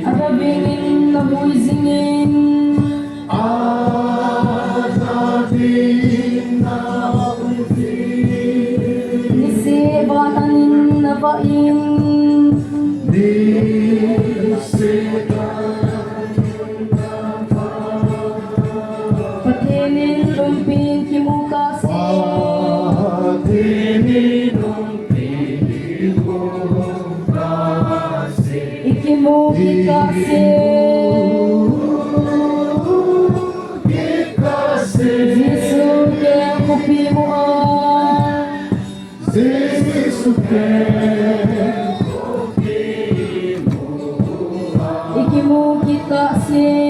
Arabingin na buizingin Nisi batanin na bain Patinin lumpin kimukasi Ikimukikasi Jisu ke kupimuan Ikimukikasi